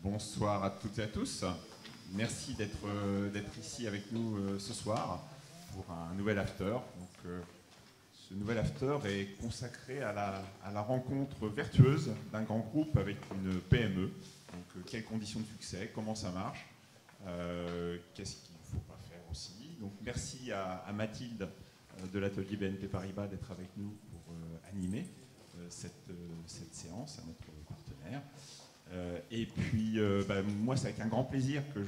Bonsoir à toutes et à tous. Merci d'être ici avec nous ce soir pour un nouvel after. Donc, ce nouvel after est consacré à la rencontre vertueuse d'un grand groupe avec une PME. Donc, quelles conditions de succès, comment ça marche, qu'est-ce qu'il ne faut pas faire aussi. Donc, merci à Mathilde de l'atelier BNP Paribas d'être avec nous pour animer cette séance, à notre partenaire. Et puis, moi, c'est avec un grand plaisir que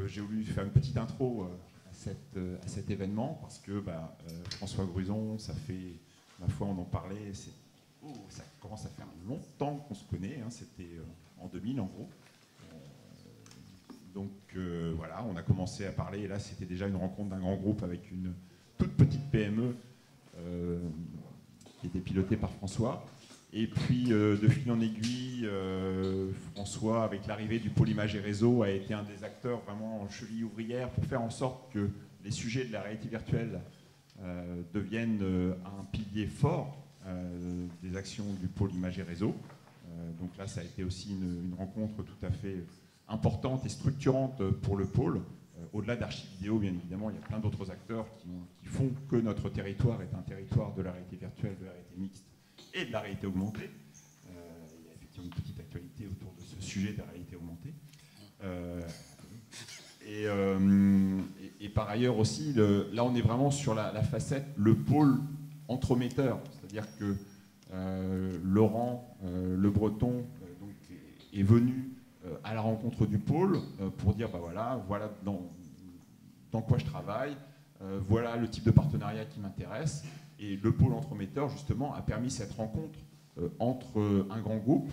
j'ai voulu faire une petite intro à cet événement, parce que François Gruson, ça fait, ma foi, on en parlait, ça commence à faire longtemps qu'on se connaît, hein, c'était en 2000 en gros. Donc voilà, on a commencé à parler, et là c'était déjà une rencontre d'un grand groupe avec une toute petite PME qui était pilotée par François. Et puis, de fil en aiguille, François, avec l'arrivée du pôle image et réseau, a été un des acteurs vraiment en cheville ouvrière pour faire en sorte que les sujets de la réalité virtuelle deviennent un pilier fort des actions du pôle image et réseau. Donc là, ça a été aussi une rencontre tout à fait importante et structurante pour le pôle. Au-delà d'Archividéo, bien évidemment, il y a plein d'autres acteurs qui font que notre territoire est un territoire de la réalité virtuelle, de la réalité mixte et de la réalité augmentée. Il y a effectivement une petite actualité autour de ce sujet de la réalité augmentée. Et par ailleurs aussi, là on est vraiment sur la facette, le pôle entremetteur, c'est-à-dire que Laurent Le Breton donc, est venu à la rencontre du pôle pour dire voilà dans quoi je travaille, voilà le type de partenariat qui m'intéresse. Et le pôle entremetteur, justement, a permis cette rencontre entre un grand groupe,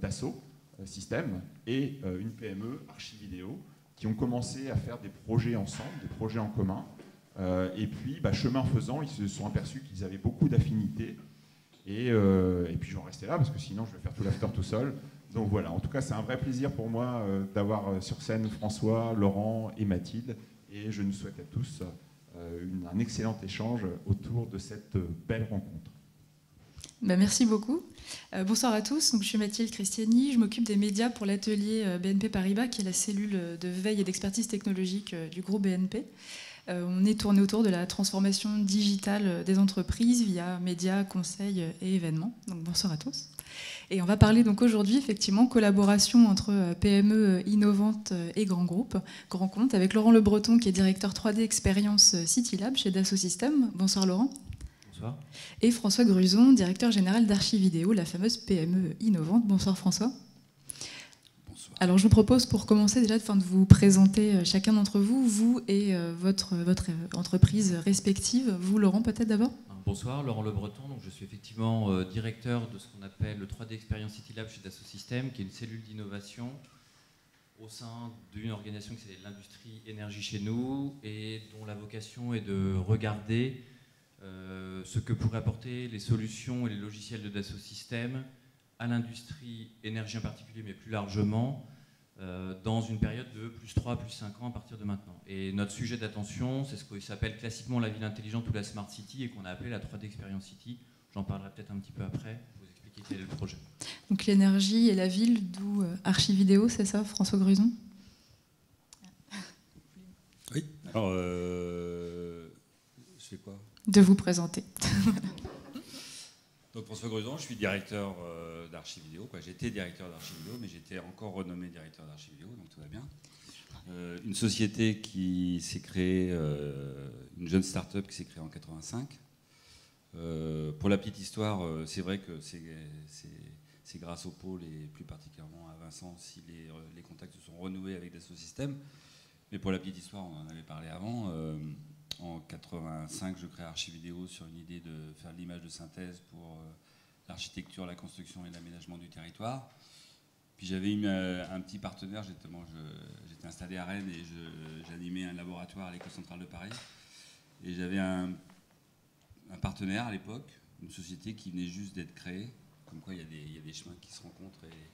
Dassault Systèmes, et une PME, Archividéo, qui ont commencé à faire des projets ensemble, des projets en commun. Et puis, chemin faisant, ils se sont aperçus qu'ils avaient beaucoup d'affinités. Et puis, j'en restais là, parce que sinon, je vais faire tout l'after tout seul. Donc voilà, en tout cas, c'est un vrai plaisir pour moi d'avoir sur scène François, Laurent et Mathilde. Et je nous souhaite à tous un excellent échange autour de cette belle rencontre. Merci beaucoup. Bonsoir à tous. Donc, je suis Mathilde Christiani. Je m'occupe des médias pour l'atelier BNP Paribas, qui est la cellule de veille et d'expertise technologique du groupe BNP. On est tourné autour de la transformation digitale des entreprises via médias, conseils et événements. Donc, bonsoir à tous. Et on va parler donc aujourd'hui effectivement collaboration entre PME innovantes et grands groupes, grand compte, avec Laurent Le Breton qui est directeur 3D expérience CityLab chez Dassault Systèmes. Bonsoir Laurent. Bonsoir. Et François Gruson, directeur général d'Archividéo, la fameuse PME innovante. Bonsoir François. Bonsoir. Alors je vous propose pour commencer déjà de vous présenter chacun d'entre vous, vous et votre entreprise respective. Vous Laurent peut-être d'abord. Bonsoir, Laurent Le Breton. Donc, je suis effectivement directeur de ce qu'on appelle le 3D Experience CityLab chez Dassault Systèmes, qui est une cellule d'innovation au sein d'une organisation qui s'appelle l'industrie énergie chez nous et dont la vocation est de regarder ce que pourraient apporter les solutions et les logiciels de Dassault Systèmes à l'industrie énergie en particulier, mais plus largement, dans une période de plus 3, plus 5 ans à partir de maintenant. Et notre sujet d'attention, c'est ce qui s'appelle classiquement la ville intelligente ou la Smart City et qu'on a appelé la 3D Experience City. J'en parlerai peut-être un petit peu après, pour vous expliquer quel est le projet. Donc l'énergie et la ville, d'où Archividéo, c'est ça, François Gruson? Oui, alors je fais quoi? De vous présenter. Donc François Gruson, je suis directeur d'Archividéo. J'étais directeur d'Archividéo, mais j'étais encore renommé directeur d'Archividéo, donc tout va bien. Une société qui s'est créée, une jeune start-up qui s'est créée en 85. Pour la petite histoire, c'est vrai que c'est grâce au pôle et plus particulièrement à Vincent si les contacts se sont renoués avec Dassault Systèmes. Mais pour la petite histoire, on en avait parlé avant. En 85, je crée Archividéo sur une idée de faire de l'image de synthèse pour l'architecture, la construction et l'aménagement du territoire. Puis j'avais eu un petit partenaire, j'étais installé à Rennes et j'animais un laboratoire à l'École centrale de Paris. Et j'avais un partenaire à l'époque, une société qui venait juste d'être créée. Comme quoi il y a des chemins qui se rencontrent et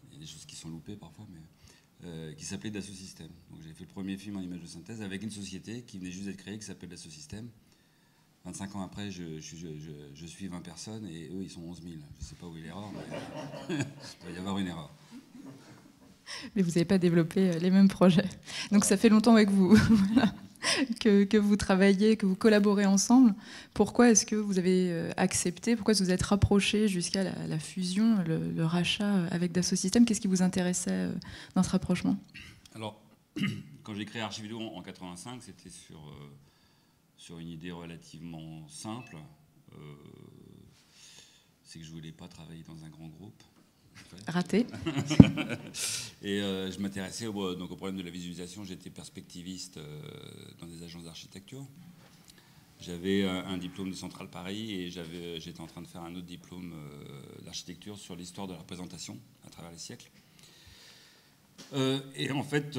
il y a des choses qui sont loupées parfois, mais qui s'appelait Dassault Systèmes. Donc j'ai fait le premier film en image de synthèse avec une société qui venait juste d'être créée, qui s'appelle Dassault Systèmes. 25 ans après, je suis 20 personnes et eux, ils sont 11 000. Je ne sais pas où est l'erreur, mais il doit y avoir une erreur. Mais vous n'avez pas développé les mêmes projets. Donc ça fait longtemps avec vous voilà, que vous travaillez, que vous collaborez ensemble. Pourquoi est-ce que vous avez accepté, pourquoi est-ce que vous êtes rapproché jusqu'à la fusion, le rachat avec Dassault Systèmes? Qu'est-ce qui vous intéressait dans ce rapprochement? Alors, quand j'ai créé Archividéo en 85, c'était sur une idée relativement simple. C'est que je voulais pas travailler dans un grand groupe. En fait. Raté. Et je m'intéressais donc au problème de la visualisation. J'étais perspectiviste dans des agences d'architecture. J'avais un diplôme de Centrale Paris et j'étais en train de faire un autre diplôme d'architecture sur l'histoire de la représentation à travers les siècles. Et en fait,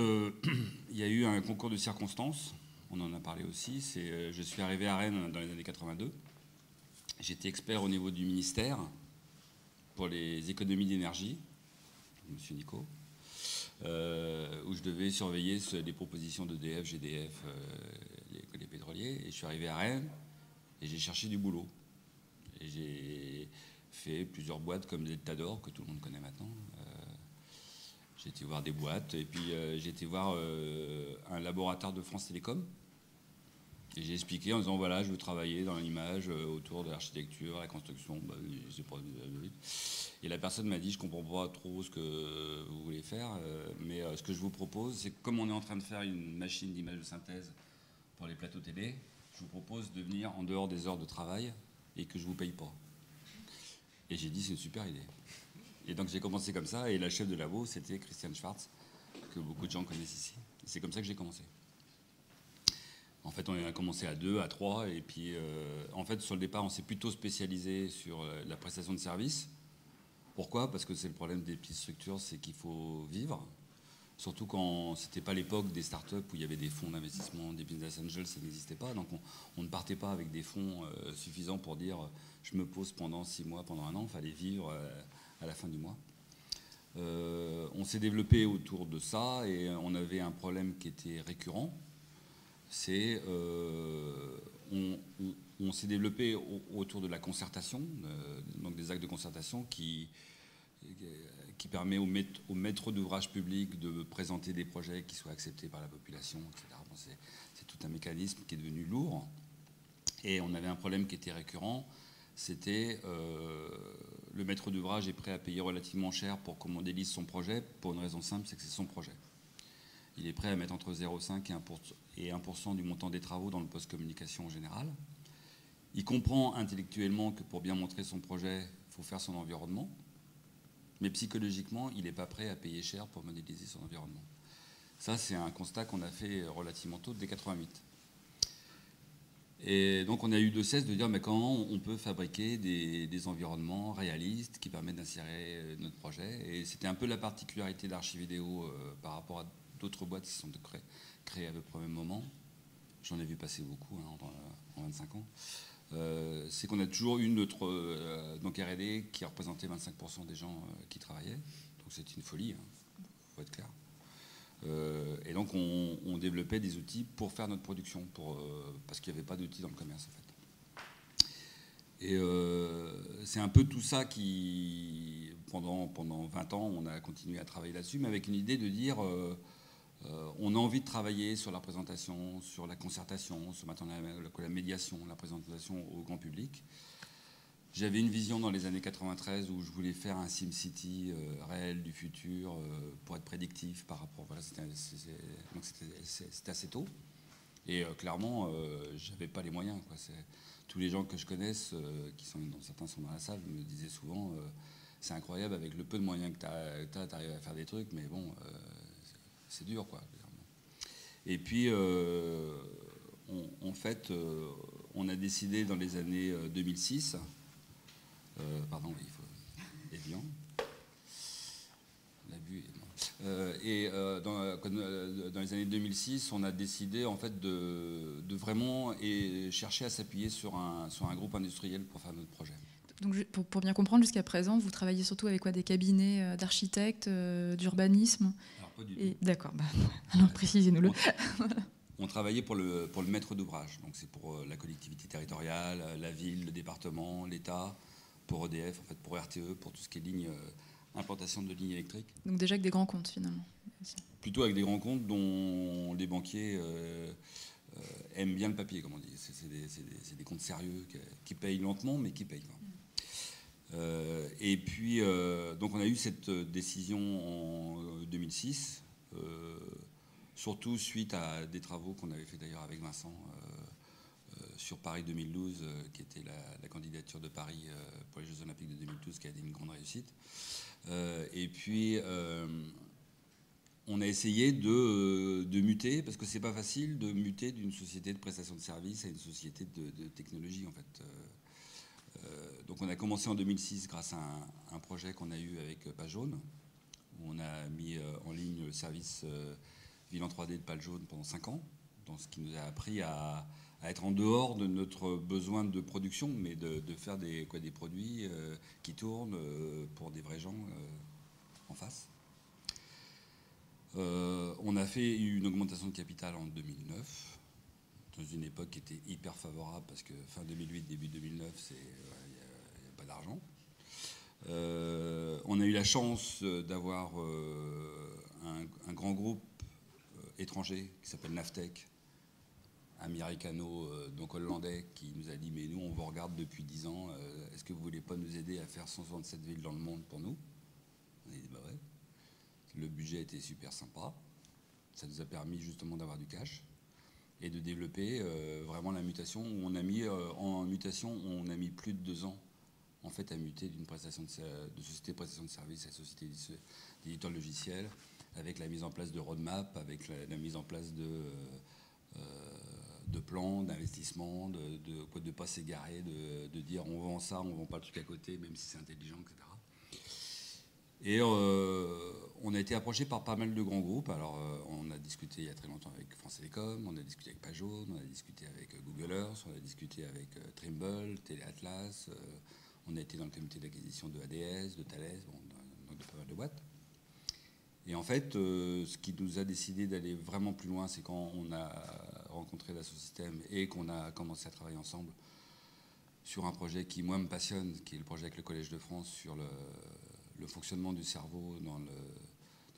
il y a eu un concours de circonstances. On en a parlé aussi. Je suis arrivé à Rennes dans les années 82. J'étais expert au niveau du ministère pour les économies d'énergie, monsieur Nico, où je devais surveiller les propositions d'EDF, GDF, les pétroliers. Et je suis arrivé à Rennes et j'ai cherché du boulot. Et j'ai fait plusieurs boîtes comme Delta d'Or, que tout le monde connaît maintenant. J'ai été voir des boîtes et puis j'ai été voir un laboratoire de France Télécom. Et j'ai expliqué en disant voilà, je veux travailler dans l'image autour de l'architecture, la construction. Bah, et la personne m'a dit je comprends pas trop ce que vous voulez faire, mais ce que je vous propose, c'est que comme on est en train de faire une machine d'image de synthèse pour les plateaux télé, je vous propose de venir en dehors des heures de travail et que je vous paye pas. Et j'ai dit c'est une super idée. Et donc j'ai commencé comme ça et la chef de labo c'était Christiane Schwartz, que beaucoup de gens connaissent ici. Et c'est comme ça que j'ai commencé. En fait, on a commencé à 2, à 3, et puis en fait, sur le départ, on s'est plutôt spécialisé sur la prestation de services. Pourquoi? Parce que c'est le problème des petites structures, c'est qu'il faut vivre. Surtout quand c'était pas l'époque des startups où il y avait des fonds d'investissement, des business angels, ça n'existait pas. Donc on ne partait pas avec des fonds suffisants pour dire je me pose pendant 6 mois, pendant 1 an. Il fallait vivre à la fin du mois. On s'est développé autour de ça et on avait un problème qui était récurrent. C'est on s'est développé autour de la concertation, donc des actes de concertation qui permet au maître d'ouvrage public de présenter des projets qui soient acceptés par la population, etc. Bon, c'est tout un mécanisme qui est devenu lourd. Et on avait un problème qui était récurrent, c'était le maître d'ouvrage est prêt à payer relativement cher pour qu'on modélise son projet, pour une raison simple, c'est que c'est son projet. Il est prêt à mettre entre 0,5 et 1% du montant des travaux dans le post-communication en général. Il comprend intellectuellement que pour bien montrer son projet, il faut faire son environnement. Mais psychologiquement, il n'est pas prêt à payer cher pour modéliser son environnement. Ça, c'est un constat qu'on a fait relativement tôt, dès 88. Et donc, on a eu de cesse de dire mais comment on peut fabriquer des environnements réalistes qui permettent d'insérer notre projet. Et c'était un peu la particularité d'Archividéo par rapport à d'autres boîtes qui sont créées à peu près au même moment. J'en ai vu passer beaucoup en 25 ans. C'est qu'on a toujours eu notre donc R&D qui représentait 25% des gens qui travaillaient. Donc c'est une folie, il faut être clair. Et donc on développait des outils pour faire notre production, parce qu'il n'y avait pas d'outils dans le commerce en fait. Et c'est un peu tout ça qui, pendant 20 ans, on a continué à travailler là-dessus, mais avec une idée de dire... on a envie de travailler sur la présentation, sur la concertation, sur maintenant la médiation, la présentation au grand public. J'avais une vision dans les années 93 où je voulais faire un SimCity réel du futur pour être prédictif par rapport... Voilà, c'était assez tôt. Et clairement, je n'avais pas les moyens, quoi. Tous les gens que je connaisse, certains sont dans la salle, me disaient souvent c'est incroyable, avec le peu de moyens que tu as, tu arrives à faire des trucs, mais bon... c'est dur, quoi. Et puis, en fait, on a décidé dans les années 2006, pardon, il faut évident, l'abus et dans les années 2006, on a décidé en fait de vraiment chercher à s'appuyer sur un groupe industriel pour faire notre projet. Donc, pour bien comprendre, jusqu'à présent, vous travaillez surtout avec quoi? Des cabinets d'architectes, d'urbanisme? Alors, pas du tout. D'accord, alors précisez-nous-le. On travaillait pour le maître d'ouvrage, donc c'est pour la collectivité territoriale, la ville, le département, l'État, pour EDF, en fait, pour RTE, pour tout ce qui est ligne implantation de lignes électriques. Donc déjà avec des grands comptes finalement. Plutôt avec des grands comptes dont les banquiers aiment bien le papier, comme on dit. C'est des comptes sérieux qui payent lentement, mais qui payent quand même. Et puis, donc on a eu cette décision en 2006, surtout suite à des travaux qu'on avait fait d'ailleurs avec Vincent sur Paris 2012, qui était la candidature de Paris pour les Jeux Olympiques de 2012, qui a été une grande réussite. Et puis, on a essayé de muter, parce que c'est pas facile de muter d'une société de prestation de services à une société de technologie, en fait. Donc on a commencé en 2006 grâce à un projet qu'on a eu avec Page Jaune, où on a mis en ligne le service Ville en 3D de Page Jaune pendant 5 ans, donc ce qui nous a appris à être en dehors de notre besoin de production, mais de faire des produits qui tournent pour des vrais gens en face. On a fait une augmentation de capital en 2009, dans une époque qui était hyper favorable, parce que fin 2008, début 2009, il n'y a pas d'argent. On a eu la chance d'avoir un grand groupe étranger qui s'appelle Navtech, américano, donc hollandais, qui nous a dit « mais nous, on vous regarde depuis 10 ans, est-ce que vous ne voulez pas nous aider à faire 167 villes dans le monde pour nous ?» On a dit « bah ouais ». Le budget était super sympa. Ça nous a permis justement d'avoir du cash et de développer vraiment la mutation. On a mis en mutation, on a mis plus de 2 ans en fait à muter d'une prestation de société de prestation de services à société d'éditeur logiciel, avec la mise en place de roadmap, avec la mise en place de plans d'investissement, de ne pas s'égarer, de dire on vend ça, on vend pas le truc à côté, même si c'est intelligent, etc. Et on a été approché par pas mal de grands groupes. Alors, on a discuté il y a très longtemps avec France Télécom, on a discuté avec Page Jaune, on a discuté avec Google Earth, on a discuté avec Trimble, Téléatlas, on a été dans le comité d'acquisition de ADS, de Thales, donc de pas mal de boîtes. Et en fait, ce qui nous a décidé d'aller vraiment plus loin, c'est quand on a rencontré l'Assosystème et qu'on a commencé à travailler ensemble sur un projet qui, moi, me passionne, qui est le projet avec le Collège de France sur le fonctionnement du cerveau dans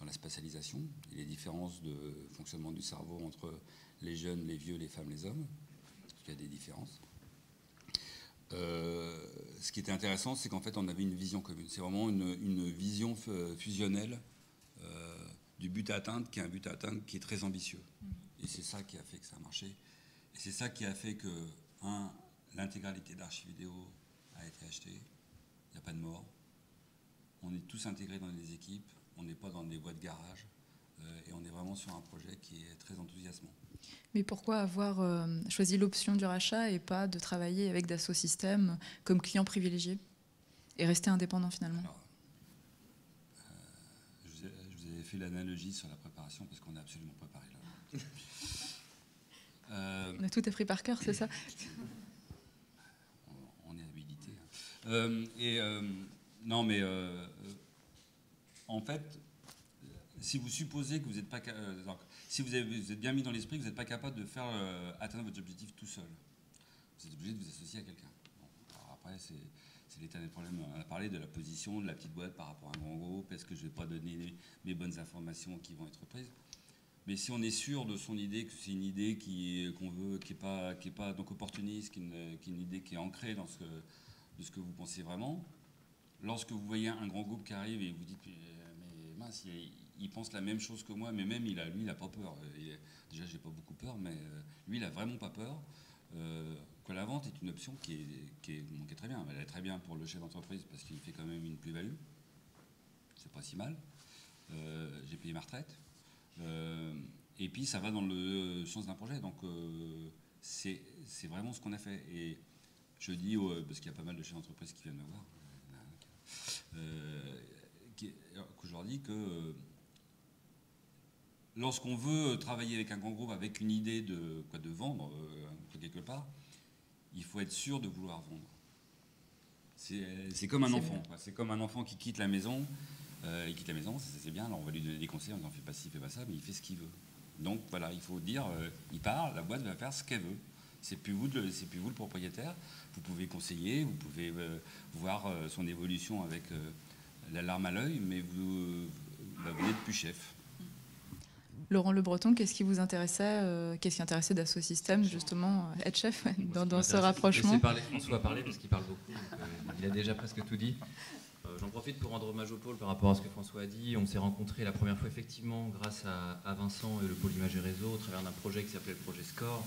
la spatialisation et les différences de fonctionnement du cerveau entre les jeunes, les vieux, les femmes, les hommes. Parce qu'il y a des différences. Ce qui était intéressant, c'est qu'en fait, on avait une vision commune. C'est vraiment une vision fusionnelle du but à atteindre, qui est un but à atteindre qui est très ambitieux. Et c'est ça qui a fait que ça a marché. Et c'est ça qui a fait que, l'intégralité d'Archividéo a été achetée. Il n'y a pas de mort. On est tous intégrés dans les équipes, on n'est pas dans des boîtes de garage, et on est vraiment sur un projet qui est très enthousiasmant. Mais pourquoi avoir choisi l'option du rachat et pas de travailler avec Dassault Systèmes comme client privilégié et rester indépendant finalement? Alors, je vous avais fait l'analogie sur la préparation parce qu'on a absolument préparé là. On a tout appris par cœur, c'est ça? On est habilité. Non, mais en fait, si vous supposez que vous n'êtes pas, si vous êtes bien mis dans l'esprit que vous n'êtes pas capable de faire atteindre votre objectif tout seul, vous êtes obligé de vous associer à quelqu'un. Bon, alors après, c'est l'éternel problème. On a parlé de la position de la petite boîte par rapport à un grand groupe. Est-ce que je ne vais pas donner mes bonnes informations qui vont être prises? Mais si on est sûr de son idée, que c'est une idée qu'on veut, qui est pas donc opportuniste, qui est une idée qui est ancrée dans de ce que vous pensez vraiment. Lorsque vous voyez un grand groupe qui arrive et vous dites mais mince, il pense la même chose que moi, mais même lui, il n'a pas peur. Déjà, j'ai pas beaucoup peur, mais lui, il n'a vraiment pas peur. Que la vente est une option qui est très bien. Elle est très bien pour le chef d'entreprise parce qu'il fait quand même une plus-value. C'est pas si mal. J'ai payé ma retraite. Et puis, ça va dans le sens d'un projet. Donc, c'est vraiment ce qu'on a fait. Et je dis, parce qu'il y a pas mal de chefs d'entreprise qui viennent me voir, que je leur dis que lorsqu'on veut travailler avec un grand groupe avec une idée de vendre quelque part, il faut être sûr de vouloir vendre. C'est comme un enfant. C'est comme un enfant qui quitte la maison. Il quitte la maison, c'est bien. Alors on va lui donner des conseils, on n'en fait pas ci, fait pas ça, mais il fait ce qu'il veut. Donc voilà, il faut dire, il part, la boîte va faire ce qu'elle veut. C'est plus vous le propriétaire. Vous pouvez conseiller, vous pouvez voir son évolution avec la larme à l'œil, mais vous n'êtes plus chef. Laurent Le Breton, qu'est-ce qui vous intéressait, qu'est-ce qui intéressait Dassault Systèmes, justement, être chef dans ce rapprochement? Laissez parler François parler parce qu'il parle beaucoup, donc, il a déjà presque tout dit. J'en profite pour rendre hommage au pôle par rapport à ce que François a dit. On s'est rencontrés la première fois effectivement grâce à Vincent et le pôle image et réseau au travers d'un projet qui s'appelait le projet SCORE,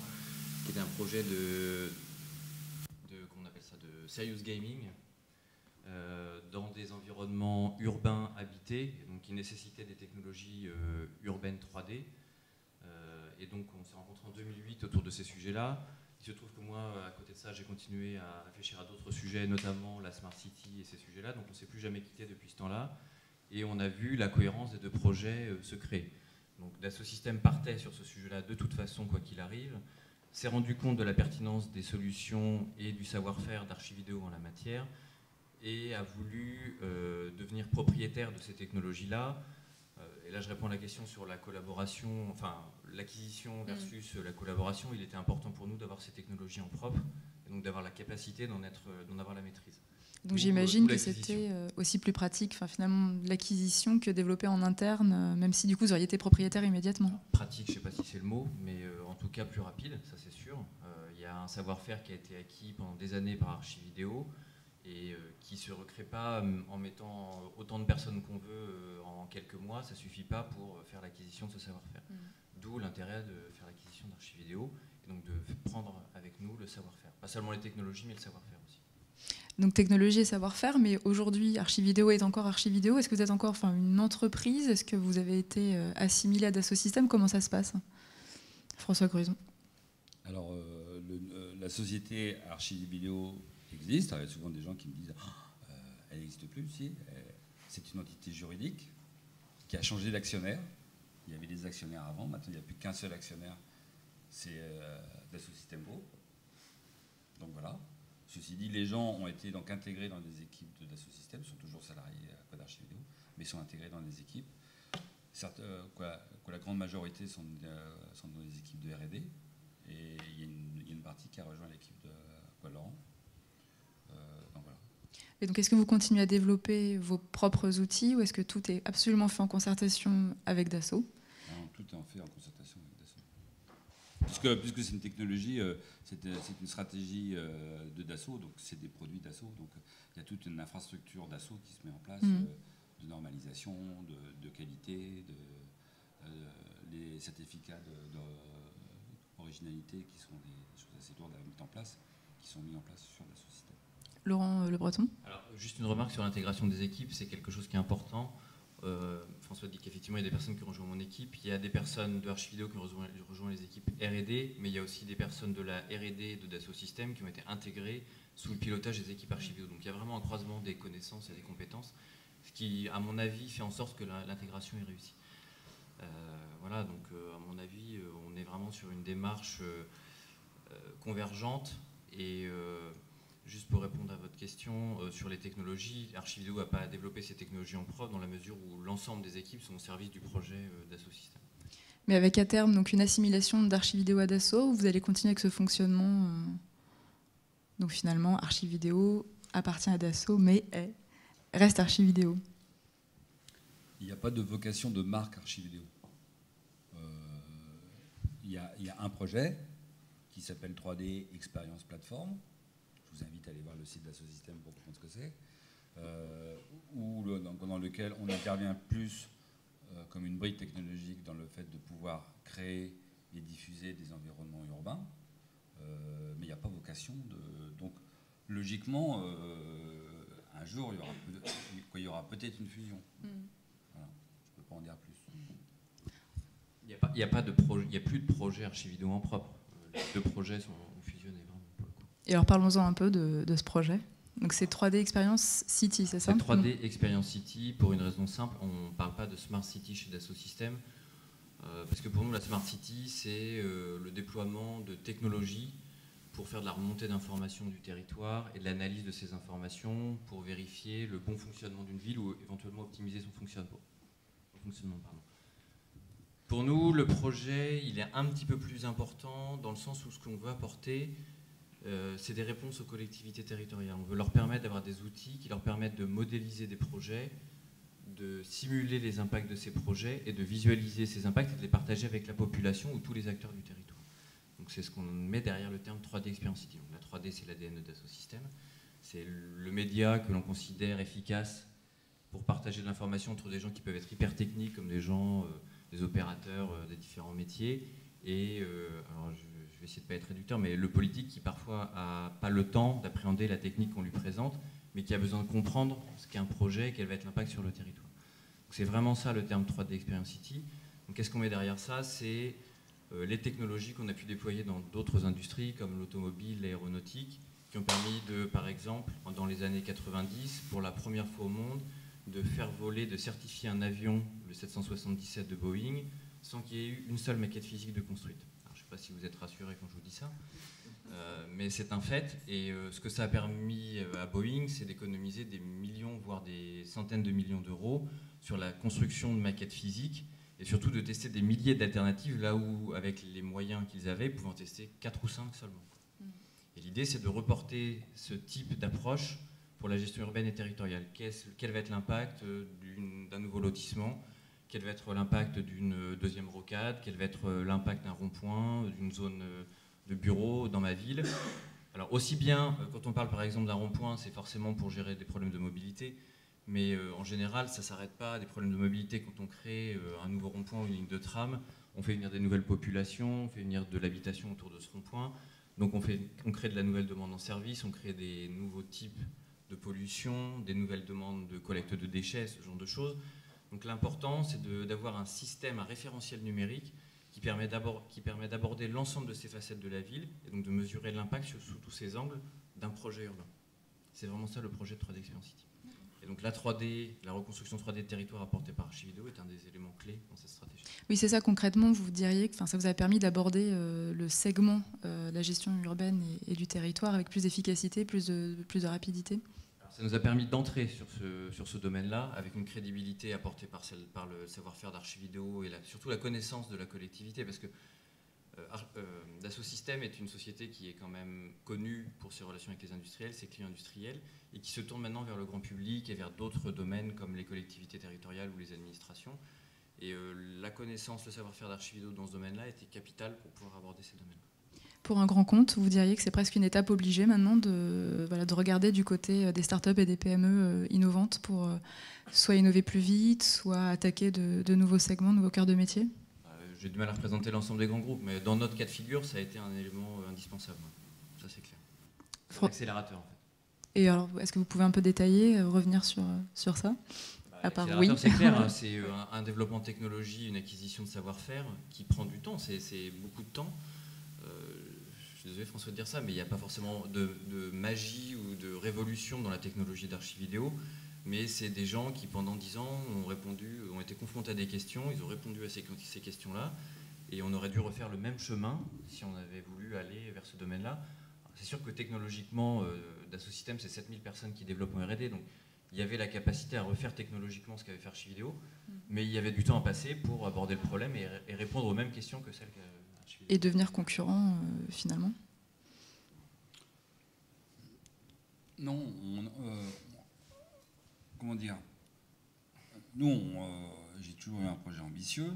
qui était un projet comment on appelle ça, de serious gaming dans des environnements urbains habités, donc qui nécessitaient des technologies urbaines 3D. Et donc on s'est rencontrés en 2008 autour de ces sujets-là. Il se trouve que moi, à côté de ça, j'ai continué à réfléchir à d'autres sujets, notamment la Smart City et ces sujets-là. Donc on ne s'est plus jamais quitté depuis ce temps-là. Et on a vu la cohérence des deux projets se créer. Donc Dassault Systèmes partait sur ce sujet-là de toute façon, quoi qu'il arrive. S'est rendu compte de la pertinence des solutions et du savoir-faire d'Archividéo en la matière et a voulu devenir propriétaire de ces technologies-là. Et là, je réponds à la question sur la collaboration, enfin l'acquisition versus la collaboration. Il était important pour nous d'avoir ces technologies en propre et donc d'avoir la capacité d'en avoir la maîtrise. Donc j'imagine que c'était aussi plus pratique, enfin, finalement, l'acquisition que développer en interne, même si du coup vous auriez été propriétaire immédiatement. Alors, pratique, je ne sais pas si c'est le mot, mais en tout cas plus rapide, ça c'est sûr. Il y a un savoir-faire qui a été acquis pendant des années par Archividéo et qui ne se recrée pas en mettant autant de personnes qu'on veut en quelques mois. Ça ne suffit pas pour faire l'acquisition de ce savoir-faire. D'où l'intérêt de faire l'acquisition d'Archividéo et donc de prendre avec nous le savoir-faire. Pas seulement les technologies, mais le savoir-faire aussi. Donc technologie et savoir-faire, mais aujourd'hui Archividéo est encore Archividéo. Est-ce que vous êtes encore une entreprise? Est-ce que vous avez été assimilé à Dassault Systèmes? Comment ça se passe? François Gruson. Alors la société Archividéo existe. Il y a souvent des gens qui me disent elle n'existe plus. Si. C'est une entité juridique qui a changé d'actionnaire. Il y avait des actionnaires avant, maintenant il n'y a plus qu'un seul actionnaire, c'est Dassault Systèmes Group. Donc voilà. Ceci dit, les gens ont été donc intégrés dans des équipes de Dassault Systèmes, sont toujours salariés à Code Archividéo, mais sont intégrés dans des équipes. Certes, la grande majorité sont dans des équipes de R&D, et il y a une partie qui a rejoint l'équipe de Paul Laurent. Donc voilà. Et donc est-ce que vous continuez à développer vos propres outils ou est-ce que tout est absolument fait en concertation avec Dassault? Non, tout est fait en concertation avec Dassault. Puisque c'est une technologie, c'est une stratégie de Dassault, donc c'est des produits Dassault. Donc il y a toute une infrastructure Dassault qui se met en place, de normalisation, de qualité, les certificats d'originalité qui sont des choses assez lourdes à mettre en place, qui sont mis en place sur Dassault Systèmes. Laurent Le Breton. Alors, juste une remarque sur l'intégration des équipes, c'est quelque chose qui est important. François dit qu'effectivement il y a des personnes qui ont rejoint mon équipe, il y a des personnes de Archividéo qui ont rejoint les équipes R&D, mais il y a aussi des personnes de la R&D de Dassault Systèmes qui ont été intégrées sous le pilotage des équipes Archividéo. Donc il y a vraiment un croisement des connaissances et des compétences, ce qui, à mon avis, fait en sorte que l'intégration est réussie. Voilà, donc à mon avis, on est vraiment sur une démarche convergente et juste pour répondre à votre question sur les technologies, Archividéo n'a pas à développer ces technologies en propre dans la mesure où l'ensemble des équipes sont au service du projet Dassault Systèmes. Mais avec à terme donc une assimilation d'Archividéo à Dassault, vous allez continuer avec ce fonctionnement donc finalement Archividéo appartient à Dassault mais reste Archividéo. Il n'y a pas de vocation de marque Archividéo. Il y a un projet qui s'appelle 3D Experience Platform. Je vous invite à aller voir le site Dassault Systèmes pour comprendre ce que c'est, dans lequel on intervient plus comme une brique technologique dans le fait de pouvoir créer et diffuser des environnements urbains, mais il n'y a pas vocation de... Donc, logiquement, un jour, il y aura peut-être une fusion. Voilà. Je ne peux pas en dire plus. Il n'y a plus de projet Archividéo en propre. Les deux projets sont fusionnés vraiment pour le coup. Et alors parlons-en un peu de ce projet. Donc c'est 3D Experience City, c'est ça? C'est 3D Experience City pour une raison simple. On ne parle pas de Smart City chez Dassault Systèmes. Parce que pour nous, la Smart City, c'est le déploiement de technologies pour faire de la remontée d'informations du territoire et de l'analyse de ces informations pour vérifier le bon fonctionnement d'une ville ou éventuellement optimiser son fonctionnement. Pour nous, le projet, il est un petit peu plus important dans le sens où ce qu'on veut apporter, c'est des réponses aux collectivités territoriales. On veut leur permettre d'avoir des outils qui leur permettent de modéliser des projets de simuler les impacts de ces projets et de visualiser ces impacts et de les partager avec la population ou tous les acteurs du territoire. Donc c'est ce qu'on met derrière le terme 3D Experience City. Donc la 3D, c'est l'ADN de Dassault Systèmes. C'est le média que l'on considère efficace pour partager de l'information entre des gens qui peuvent être hyper techniques, comme des gens, des opérateurs des différents métiers, et alors je vais essayer de ne pas être réducteur, mais le politique qui parfois n'a pas le temps d'appréhender la technique qu'on lui présente, mais qui a besoin de comprendre ce qu'est un projet et quel va être l'impact sur le territoire. C'est vraiment ça le terme 3D Experience City. Donc qu'est-ce qu'on met derrière ça? C'est les technologies qu'on a pu déployer dans d'autres industries, comme l'automobile, l'aéronautique, qui ont permis de, par exemple, dans les années 90, pour la première fois au monde, de faire voler, de certifier un avion, le 777 de Boeing, sans qu'il y ait eu une seule maquette physique de construite. Alors, je ne sais pas si vous êtes rassurés quand je vous dis ça, mais c'est un fait. Et ce que ça a permis à Boeing, c'est d'économiser des millions, voire des centaines de millions d'euros sur la construction de maquettes physiques, et surtout de tester des milliers d'alternatives, là où, avec les moyens qu'ils avaient, ils pouvaient en tester 4 ou 5 seulement. Et l'idée, c'est de reporter ce type d'approche pour la gestion urbaine et territoriale. Quel va être l'impact d'un nouveau lotissement? Quel va être l'impact d'une deuxième rocade? Quel va être l'impact d'un rond-point, d'une zone de bureau dans ma ville? Alors aussi bien, quand on parle par exemple d'un rond-point, c'est forcément pour gérer des problèmes de mobilité, mais en général, ça ne s'arrête pas à des problèmes de mobilité. Quand on crée un nouveau rond-point ou une ligne de tram, on fait venir des nouvelles populations, on fait venir de l'habitation autour de ce rond-point. Donc on crée de la nouvelle demande en service, on crée des nouveaux types de pollution, des nouvelles demandes de collecte de déchets, ce genre de choses. Donc l'important, c'est d'avoir un système, un référentiel numérique qui permet d'aborder l'ensemble de ces facettes de la ville et donc de mesurer l'impact sous tous ces angles d'un projet urbain. C'est vraiment ça le projet de 3D Experience City. Et donc la 3D, la reconstruction 3D de territoire apportée par Archivideo est un des éléments clés dans cette stratégie. Oui, c'est ça concrètement, vous diriez que ça vous a permis d'aborder le segment de la gestion urbaine et du territoire avec plus d'efficacité, plus de rapidité. Alors, ça nous a permis d'entrer sur ce domaine-là avec une crédibilité apportée par le savoir-faire d'Archivideo et surtout la connaissance de la collectivité, parce que Dassault Systèmes est une société qui est quand même connue pour ses relations avec les industriels, ses clients industriels, et qui se tourne maintenant vers le grand public et vers d'autres domaines comme les collectivités territoriales ou les administrations. Et la connaissance, le savoir-faire d'Archivideo dans ce domaine-là était capital pour pouvoir aborder ces domaines. Pour un grand compte, vous diriez que c'est presque une étape obligée maintenant de regarder du côté des startups et des PME innovantes pour soit innover plus vite, soit attaquer de nouveaux segments, de nouveaux cœurs de métier? J'ai du mal à représenter l'ensemble des grands groupes, mais dans notre cas de figure, ça a été un élément indispensable. Ça, c'est clair. C'est un accélérateur, en fait. Et alors, est-ce que vous pouvez un peu détailler, revenir sur ça? L'accélérateur, c'est clair, hein, c'est un développement de technologie, une acquisition de savoir-faire qui prend du temps, c'est beaucoup de temps. Je suis désolé François de dire ça, mais il n'y a pas forcément de magie ou de révolution dans la technologie d'Archivideo. Mais c'est des gens qui, pendant 10 ans, ont été confrontés à des questions, ils ont répondu à ces questions-là, et on aurait dû refaire le même chemin si on avait voulu aller vers ce domaine-là. C'est sûr que technologiquement, Dassault Systèmes, c'est 7000 personnes qui développent en R&D, donc il y avait la capacité à refaire technologiquement ce qu'avait fait Archivideo, mais il y avait du temps à passer pour aborder le problème et répondre aux mêmes questions que celles qu'Archivideo. Et devenir concurrent, finalement? Non, comment dire? Nous, j'ai toujours eu un projet ambitieux.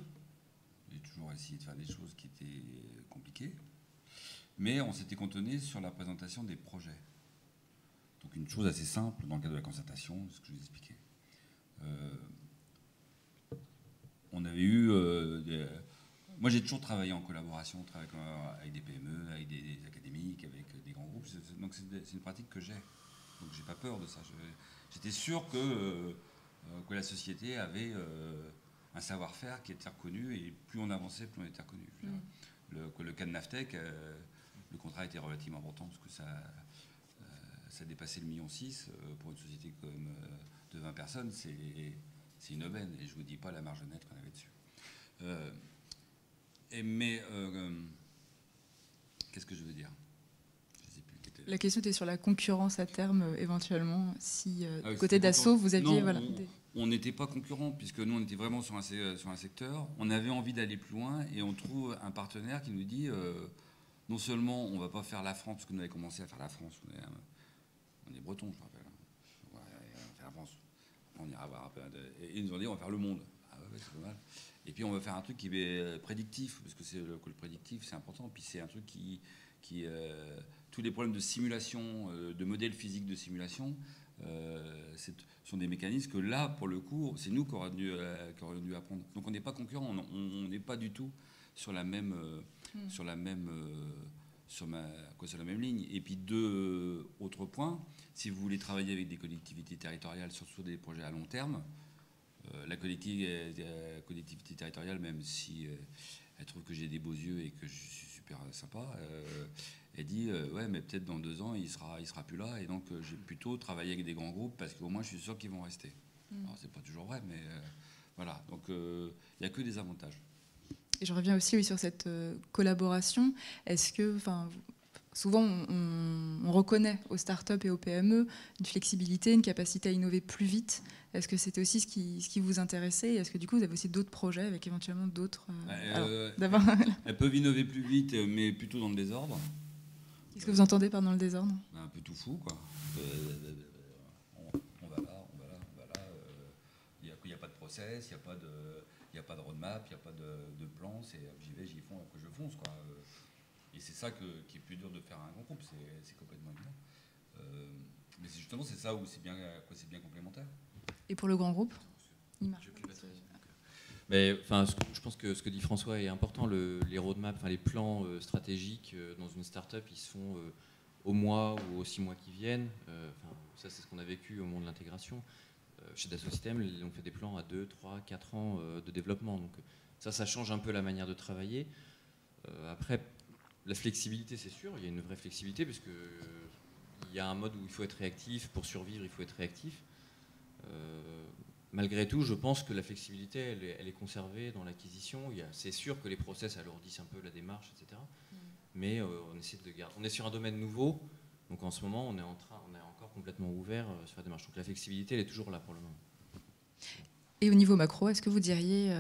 J'ai toujours essayé de faire des choses qui étaient compliquées. Mais on s'était cantonné sur la présentation des projets. Donc une chose assez simple dans le cadre de la concertation, ce que je vous expliquais. On avait eu... Moi, j'ai toujours travaillé en collaboration, avec des PME, avec des académiques, avec des grands groupes. Donc c'est une pratique que j'ai. Donc j'ai pas peur de ça. J'étais sûr que la société avait un savoir-faire qui était reconnu, et plus on avançait, plus on était reconnu. Le cas de Navtech, le contrat était relativement important parce que ça dépassait le 1,6 million pour une société comme de 20 personnes, c'est une aubaine, et je ne vous dis pas la marge nette qu'on avait dessus. Mais qu'est-ce que je veux dire? La question était sur la concurrence à terme, éventuellement, si côté Dassault, vous aviez... On n'était pas concurrents, puisque nous, on était vraiment sur un secteur. On avait envie d'aller plus loin, et on trouve un partenaire qui nous dit, non seulement on ne va pas faire la France, parce que nous avons commencé à faire la France, on est bretons, je me rappelle. On va faire la France. On ira voir un peu. Et ils nous ont dit, on va faire le monde. Ah ouais, c'est pas mal. Et puis on va faire un truc qui est prédictif, parce que le prédictif, c'est important. Puis c'est un truc qui tous les problèmes de simulation, de modèles physiques de simulation, sont des mécanismes que là, pour le coup, c'est nous qui aurions dû apprendre. Donc on n'est pas concurrents, on n'est pas du tout sur la même ligne. Et puis deux autres points, si vous voulez travailler avec des collectivités territoriales sur des projets à long terme, la collectivité territoriale, même si elle trouve que j'ai des beaux yeux et que je suis super sympa, elle dit ouais, mais peut-être dans 2 ans il sera plus là, et donc j'ai plutôt travaillé avec des grands groupes parce qu'au moins je suis sûr qu'ils vont rester. Alors c'est pas toujours vrai, mais voilà, donc il n'y a que des avantages. Et je reviens aussi sur cette collaboration. Est-ce que, souvent on reconnaît aux startups et aux PME une flexibilité, une capacité à innover plus vite. Est-ce que c'était aussi ce qui vous intéressait? Est-ce que du coup vous avez aussi d'autres projets avec éventuellement d'autres Elles peuvent innover plus vite, mais plutôt dans le désordre. Qu'est-ce que vous entendez par dans le désordre? Un peu tout fou, quoi. On va là, on va là, on va là. Il n'y a pas de process, il n'y a pas de roadmap, il n'y a pas de plan. C'est j'y vais, j'y fonce, après je fonce, quoi. Et c'est ça qui est plus dur de faire un grand groupe, c'est complètement évident. Mais justement, c'est ça où c'est bien complémentaire. Et pour le grand groupe, mais, je pense que ce que dit François est important. Les roadmaps, les plans stratégiques dans une start-up, ils se font au mois ou aux 6 mois qui viennent. Ça, c'est ce qu'on a vécu au moment de l'intégration. Chez Dassault Systèmes, on fait des plans à 2, 3, 4 ans de développement. Donc ça change un peu la manière de travailler. Après, la flexibilité, c'est sûr, il y a une vraie flexibilité, parce qu'il y a un mode où il faut être réactif. Pour survivre, il faut être réactif. Malgré tout, je pense que la flexibilité, elle est conservée dans l'acquisition. C'est sûr que les process alourdissent un peu la démarche, etc. Mais on est sur un domaine nouveau, donc en ce moment, on est encore complètement ouvert sur la démarche. Donc la flexibilité, elle est toujours là pour le moment. Et au niveau macro, est-ce que vous diriez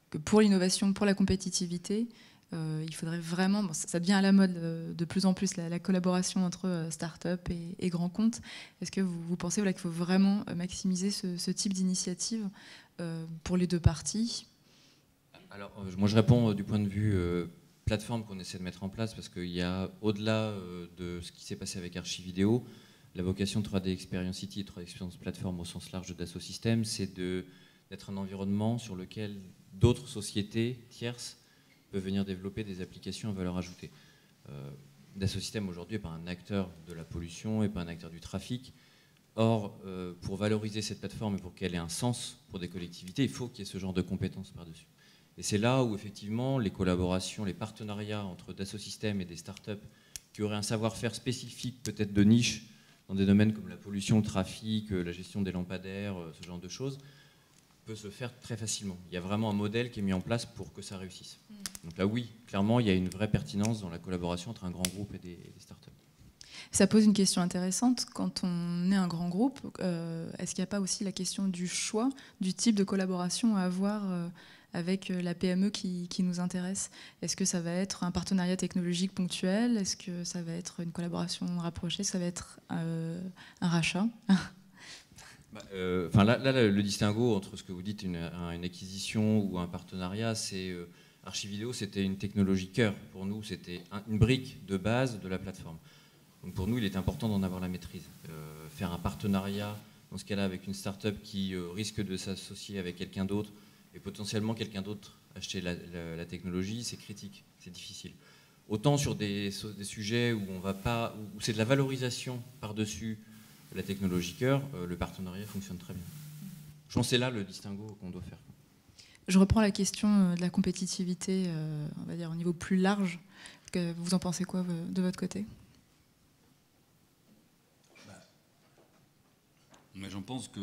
que pour l'innovation, pour la compétitivité, il faudrait vraiment, ça devient à la mode de plus en plus, la collaboration entre start-up et grands comptes. Est-ce que vous pensez qu'il faut vraiment maximiser ce type d'initiative pour les deux parties? Alors, moi je réponds du point de vue plateforme qu'on essaie de mettre en place, parce qu'il y a, au-delà de ce qui s'est passé avec Archividéo, la vocation de 3D Experience City et 3D Experience Platform au sens large de Dassault Systèmes, c'est d'être un environnement sur lequel d'autres sociétés tierces peuvent venir développer des applications à valeur ajoutée. Dassault Systèmes aujourd'hui n'est pas un acteur de la pollution, n'est pas un acteur du trafic. Or, pour valoriser cette plateforme et pour qu'elle ait un sens pour des collectivités, il faut qu'il y ait ce genre de compétences par-dessus. Et c'est là où effectivement les collaborations, les partenariats entre Dassault Systèmes et des startups qui auraient un savoir-faire spécifique, peut-être de niche, dans des domaines comme la pollution, le trafic, la gestion des lampadaires, ce genre de choses, peut se faire très facilement. Il y a vraiment un modèle qui est mis en place pour que ça réussisse. Donc là, oui, clairement, il y a une vraie pertinence dans la collaboration entre un grand groupe et des startups. Ça pose une question intéressante. Quand on est un grand groupe, est-ce qu'il n'y a pas aussi la question du choix, du type de collaboration à avoir avec la PME qui nous intéresse? Est-ce que ça va être un partenariat technologique ponctuel? Est-ce que ça va être une collaboration rapprochée? Ça va être un rachat? Là, le distinguo entre ce que vous dites, une acquisition ou un partenariat, c'est Archividéo, c'était une technologie cœur. Pour nous, c'était une brique de base de la plateforme. Donc pour nous, il est important d'en avoir la maîtrise. Faire un partenariat, dans ce cas-là, avec une start-up qui risque de s'associer avec quelqu'un d'autre, et potentiellement quelqu'un d'autre acheter la technologie, c'est critique, c'est difficile. Autant sur des sujets où où c'est de la valorisation par-dessus la technologie cœur, le partenariat fonctionne très bien. Je pense que c'est là le distinguo qu'on doit faire. Je reprends la question de la compétitivité, on va dire au niveau plus large. Vous en pensez quoi de votre côté? Mais j'en pense que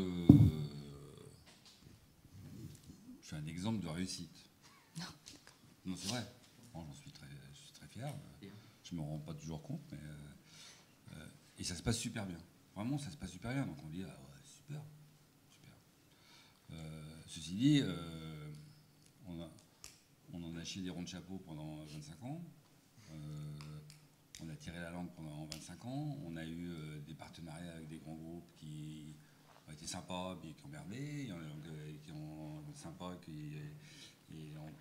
je suis un exemple de réussite. Non, c'est vrai. Bon, je suis très fier. Je ne me rends pas toujours compte, mais et ça se passe super bien. Vraiment, ça se passe super bien. Donc on dit, ah ouais, super. Ceci dit, on en a chié des ronds de chapeau pendant 25 ans. On a tiré la langue pendant 25 ans. On a eu des partenariats avec des grands groupes qui ont été sympas mais qui ont merdé, il y en a qui ont sympas qui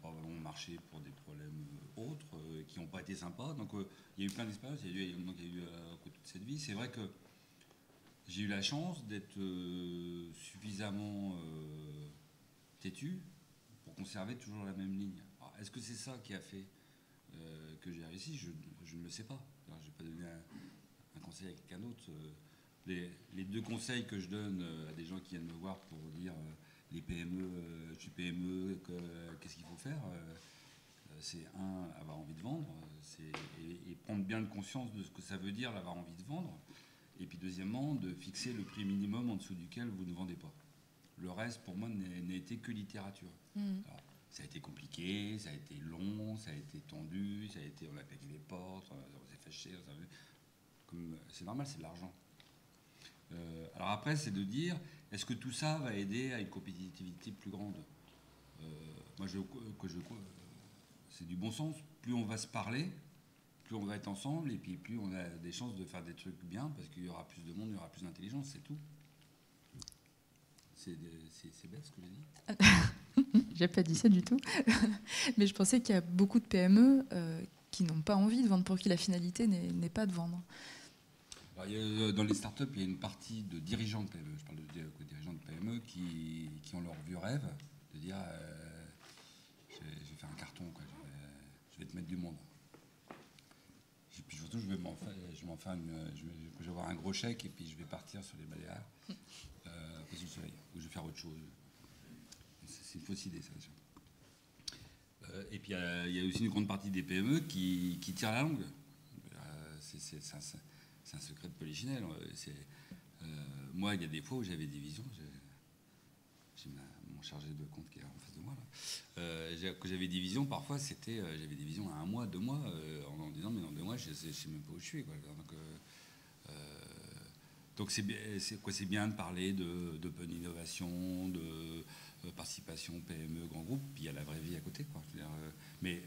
ont marché pour des problèmes autres, qui n'ont pas été sympas. Donc il y a eu plein d'expériences, il y a eu toute cette vie. C'est vrai que j'ai eu la chance d'être suffisamment têtu pour conserver toujours la même ligne. Est-ce que c'est ça qui a fait que j'ai réussi? Je ne le sais pas. Je ne vais pas donner un conseil à quelqu'un d'autre. Les deux conseils que je donne à des gens qui viennent me voir pour dire les PME, je suis PME, qu'est-ce qu'il faut faire, c'est avoir envie de vendre, et prendre bien conscience de ce que ça veut dire d'avoir envie de vendre. Et puis deuxièmement, de fixer le prix minimum en dessous duquel vous ne vendez pas. Le reste, pour moi, n'a été que littérature. Alors, ça a été compliqué, ça a été long, ça a été tendu, on a claqué les portes, on s'est fâché. C'est normal, c'est de l'argent. Alors après, c'est de dire, est-ce que tout ça va aider à une compétitivité plus grande? Moi, c'est du bon sens. Plus on va se parler, plus on va être ensemble, et puis plus on a des chances de faire des trucs bien, parce qu'il y aura plus de monde, il y aura plus d'intelligence, c'est tout. C'est bête ce que j'ai dit. J'ai pas dit ça du tout. Mais je pensais qu'il y a beaucoup de PME qui n'ont pas envie de vendre, pour qui la finalité n'est pas de vendre. Alors, dans les startups, il y a une partie de dirigeants de PME, je parle de dirigeants de PME qui ont leur vieux rêve de dire je vais faire un carton, quoi, je vais te mettre du monde. Et puis surtout, je vais avoir un gros chèque et puis je vais partir sur les Baléares, sous le soleil, ou je vais faire autre chose. C'est une fausse idée, ça, déjà. Et puis il y a aussi une grande partie des PME qui tirent la langue. C'est un secret de polichinelle. Moi, il y a des fois où j'avais des visions. J'ai mon chargé de compte qui est en face de moi là. Quand j'avais des visions, parfois j'avais des visions à 1 mois, 2 mois, en disant mais dans 2 mois je sais même pas où je suis, quoi. Donc c'est bien de parler d'open innovation, de participation PME, grand groupe, puis il y a la vraie vie à côté, quoi. Mais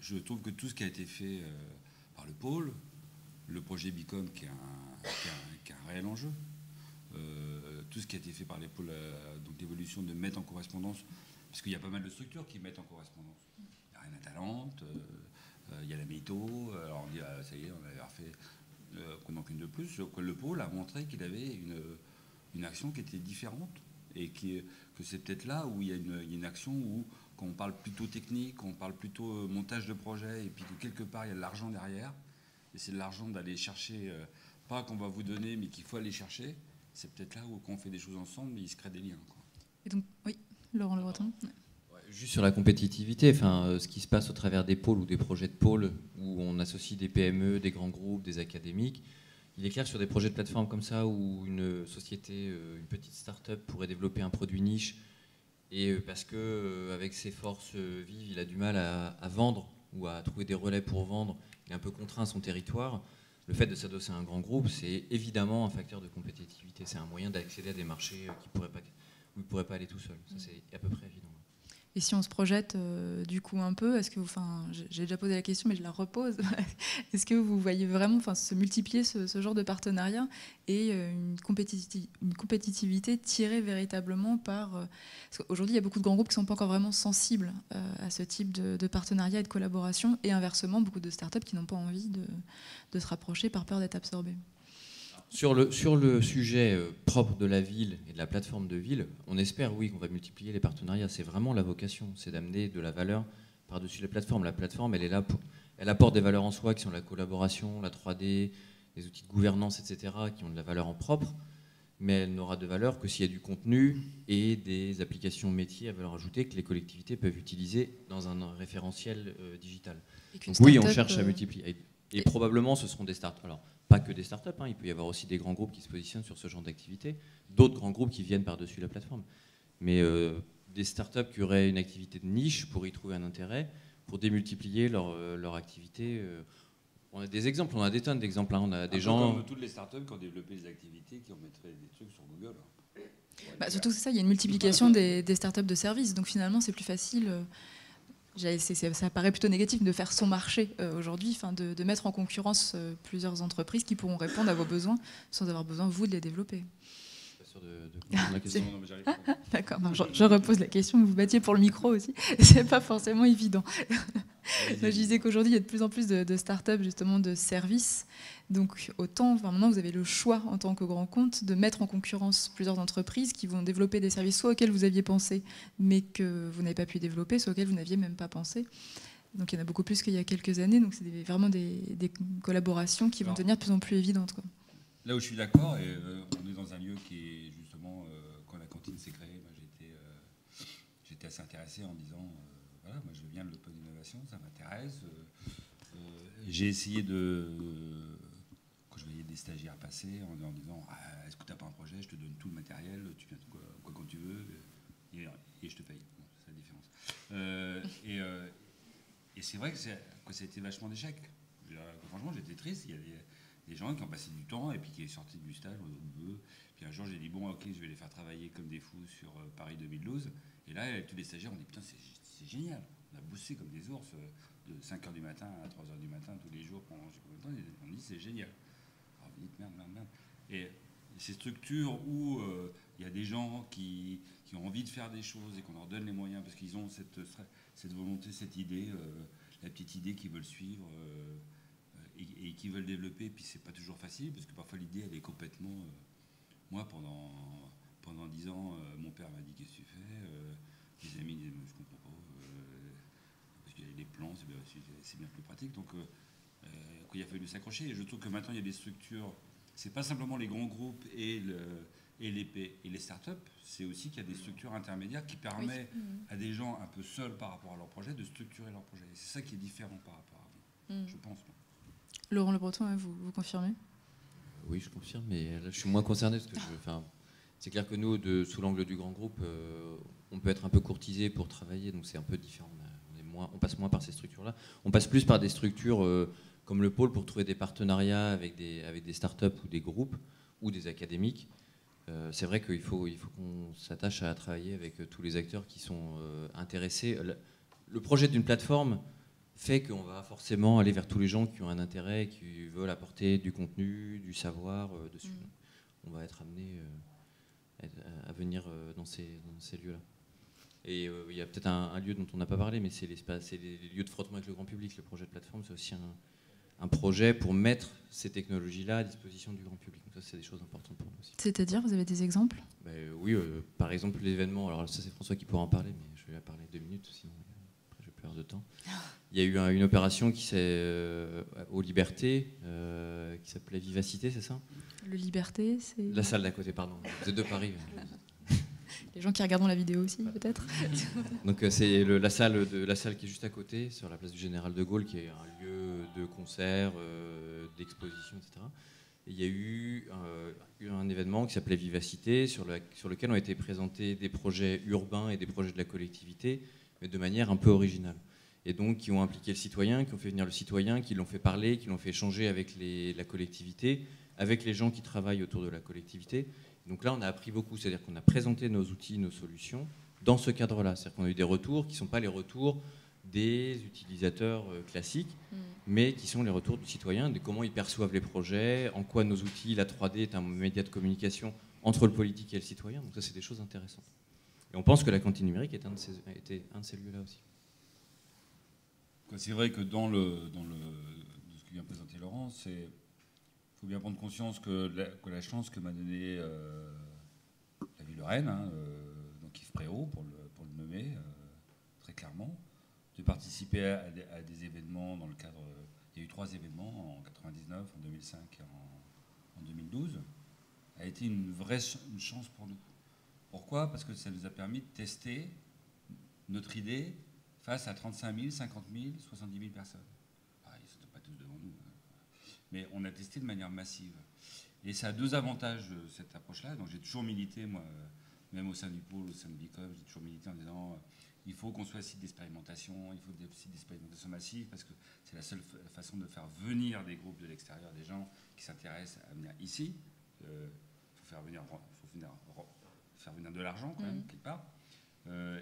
je trouve que tout ce qui a été fait par le pôle, le projet Bicom qui est un réel enjeu, tout ce qui a été fait par les pôles, donc l'évolution de mettre en correspondance, parce qu'il y a pas mal de structures qui mettent en correspondance. Il y a Rien à Talente, il y a la Méto, alors on dit ça y est, on avait refait donc une de plus. Le pôle a montré qu'il avait une action qui était différente, et que c'est peut-être là où il y a une action où, quand on parle plutôt technique, on parle plutôt montage de projet, et puis que quelque part il y a de l'argent derrière, et c'est de l'argent d'aller chercher, pas qu'on va vous donner, mais qu'il faut aller chercher. C'est peut-être là où, quand on fait des choses ensemble, il se crée des liens, quoi. Et donc, oui, Laurent Le Breton. Ouais, juste sur la compétitivité, ce qui se passe au travers des pôles ou des projets de pôles, où on associe des PME, des grands groupes, des académiques, il est clair que sur des projets de plateforme comme ça, où une société, une petite start-up pourrait développer un produit niche, et parce que avec ses forces vives, il a du mal à vendre, ou à trouver des relais pour vendre, il est un peu contraint à son territoire. Le fait de s'adosser à un grand groupe, c'est évidemment un facteur de compétitivité. C'est un moyen d'accéder à des marchés où il ne pourrait pas aller tout seul. Ça, c'est à peu près évident. Et si on se projette du coup un peu, est-ce que j'ai déjà posé la question, mais je la repose. Est-ce que vous voyez vraiment se multiplier ce genre de partenariat et une compétitivité tirée véritablement par... Parce qu'aujourd'hui, il y a beaucoup de grands groupes qui ne sont pas encore vraiment sensibles à ce type de partenariat et de collaboration, et inversement, beaucoup de startups qui n'ont pas envie de se rapprocher par peur d'être absorbées. Sur le sujet propre de la ville et de la plateforme de ville, on espère, oui, qu'on va multiplier les partenariats. C'est vraiment la vocation, c'est d'amener de la valeur par-dessus la plateforme. La plateforme, elle est là elle apporte des valeurs en soi qui sont la collaboration, la 3D, les outils de gouvernance, etc., qui ont de la valeur en propre, mais elle n'aura de valeur que s'il y a du contenu et des applications métiers à valeur ajoutée que les collectivités peuvent utiliser dans un référentiel digital. Donc oui, on cherche à multiplier. Et probablement, ce seront des startups. Alors, pas que des startups, hein, il peut y avoir aussi des grands groupes qui se positionnent sur ce genre d'activité, d'autres grands groupes qui viennent par-dessus la plateforme. Mais des startups qui auraient une activité de niche pour y trouver un intérêt, pour démultiplier leur activité. On a des exemples, on a des tonnes d'exemples. Hein. On a des gens... Comme toutes les startups qui ont développé des activités, qui ont mettraient des trucs sur Google. Surtout c'est ça, il y a une multiplication des startups de services, donc finalement c'est plus facile... Ça paraît plutôt négatif de faire son marché aujourd'hui, de mettre en concurrence plusieurs entreprises qui pourront répondre à vos besoins sans avoir besoin, vous, de les développer. sûr de comprendre la question. Non, mais j'arrive pas. D'accord, je repose la question, vous battiez pour le micro aussi, c'est pas forcément évident. Je disais qu'aujourd'hui, il y a de plus en plus de startups, justement, de services. Donc, autant, maintenant, vous avez le choix, en tant que grand compte, de mettre en concurrence plusieurs entreprises qui vont développer des services soit auxquels vous aviez pensé, mais que vous n'avez pas pu développer, soit auxquels vous n'aviez même pas pensé. Donc, il y en a beaucoup plus qu'il y a quelques années. Donc, c'est vraiment des collaborations qui vont devenir de plus en plus évidentes, quoi. Là où je suis d'accord, et on est dans un lieu qui est justement, quand la cantine s'est créée, moi, j'étais assez intéressé en disant, voilà, moi je viens de l'open innovation, ça m'intéresse. J'ai essayé quand je voyais des stagiaires passer, en disant, est-ce que tu n'as pas un projet, je te donne tout le matériel, tu viens quoi quand tu veux, et je te paye. Bon, c'est la différence. Et c'est vrai que ça a été vachement d'échecs. Franchement, j'étais triste. Il y a des gens qui ont passé du temps et puis qui sont sortis du stage au bout. Puis un jour, j'ai dit, bon, ok, je vais les faire travailler comme des fous sur Paris 2012. Et là, tous les stagiaires ont dit, putain, c'est génial. On a bossé comme des ours de 5h du matin à 3h du matin tous les jours pendant je sais pas combien de temps. Et on dit, c'est génial. Alors vous dites, merde. Et ces structures où il y a des gens qui ont envie de faire des choses et qu'on leur donne les moyens parce qu'ils ont cette volonté, cette idée, la petite idée qu'ils veulent suivre et qu'ils veulent développer. Et puis c'est pas toujours facile parce que parfois l'idée elle est complètement. Moi pendant 10 ans, mon père m'a dit qu'est-ce que tu fais. Mes amis disaient je comprends pas parce qu'il y a des plans, c'est bien plus pratique. Donc il a fallu s'accrocher. Et je trouve que maintenant il y a des structures. C'est pas simplement les grands groupes et les startups, c'est aussi qu'il y a des structures intermédiaires qui permettent à des gens un peu seuls par rapport à leur projet de structurer leur projet. Et c'est ça qui est différent par rapport à avant, je pense. Laurent Le Breton, vous confirmez ? Oui, je confirme, mais là, je suis moins concerné parce que c'est clair que nous, sous l'angle du grand groupe, on peut être un peu courtisé pour travailler, donc c'est un peu différent. On passe moins par ces structures-là. On passe plus par des structures comme le pôle pour trouver des partenariats avec des startups ou des groupes ou des académiques. C'est vrai qu'il faut qu'on s'attache à travailler avec tous les acteurs qui sont intéressés. Le projet d'une plateforme fait qu'on va forcément aller vers tous les gens qui ont un intérêt, qui veulent apporter du contenu, du savoir dessus. On va être amené à venir dans ces lieux-là. Et il y a peut-être un lieu dont on n'a pas parlé, mais c'est les lieux de frottement avec le grand public. Le projet de plateforme, c'est aussi un projet pour mettre ces technologies-là à disposition du grand public. Donc ça, c'est des choses importantes pour nous aussi. C'est-à-dire, vous avez des exemples ? Oui, par exemple l'événement, alors ça c'est François qui pourra en parler, mais je vais en parler 2 minutes, sinon après je vais perdre de temps. Il y a eu une opération aux Libertés, qui s'appelait Vivacité, c'est ça ? Le Liberté, c'est... La salle d'à côté, pardon. Vous êtes de Paris. Les gens qui regardent la vidéo aussi, peut-être. Donc c'est la salle qui est juste à côté, sur la place du Général de Gaulle, qui est un lieu de concert, d'exposition, etc. Et il y a eu un événement qui s'appelait Vivacité, sur lequel ont été présentés des projets urbains et des projets de la collectivité, mais de manière un peu originale. Et donc qui ont impliqué le citoyen, qui ont fait venir le citoyen, qui l'ont fait parler, qui l'ont fait échanger avec la collectivité, avec les gens qui travaillent autour de la collectivité. Donc là, on a appris beaucoup, c'est-à-dire qu'on a présenté nos outils, nos solutions dans ce cadre-là. C'est-à-dire qu'on a eu des retours qui ne sont pas les retours des utilisateurs classiques, mais qui sont les retours du citoyen, de comment ils perçoivent les projets, en quoi nos outils, la 3D est un média de communication entre le politique et le citoyen. Donc ça, c'est des choses intéressantes. Et on pense que la cantine numérique était un de ces lieux-là aussi. C'est vrai que dans ce que vient présenter Laurent, il faut bien prendre conscience que la chance que m'a donnée la ville de Rennes, donc Yves Préau, pour le nommer, très clairement, de participer à des événements dans le cadre... Il y a eu 3 événements, en 99, en 2005 et en 2012, a été une chance pour nous. Pourquoi ? Parce que ça nous a permis de tester notre idée face à 35 000, 50 000, 70 000 personnes. Pareil, ils ne sont pas tous devant nous. Mais on a testé de manière massive. Et ça a 2 avantages, cette approche-là. Donc j'ai toujours milité, moi, même au sein du pôle, au sein de Bicom, j'ai toujours milité en disant il faut qu'on soit site d'expérimentation, il faut des sites d'expérimentation massive, parce que c'est la seule façon de faire venir des groupes de l'extérieur, des gens qui s'intéressent à venir ici. Il faut faire venir de l'argent, quand même, quelque part.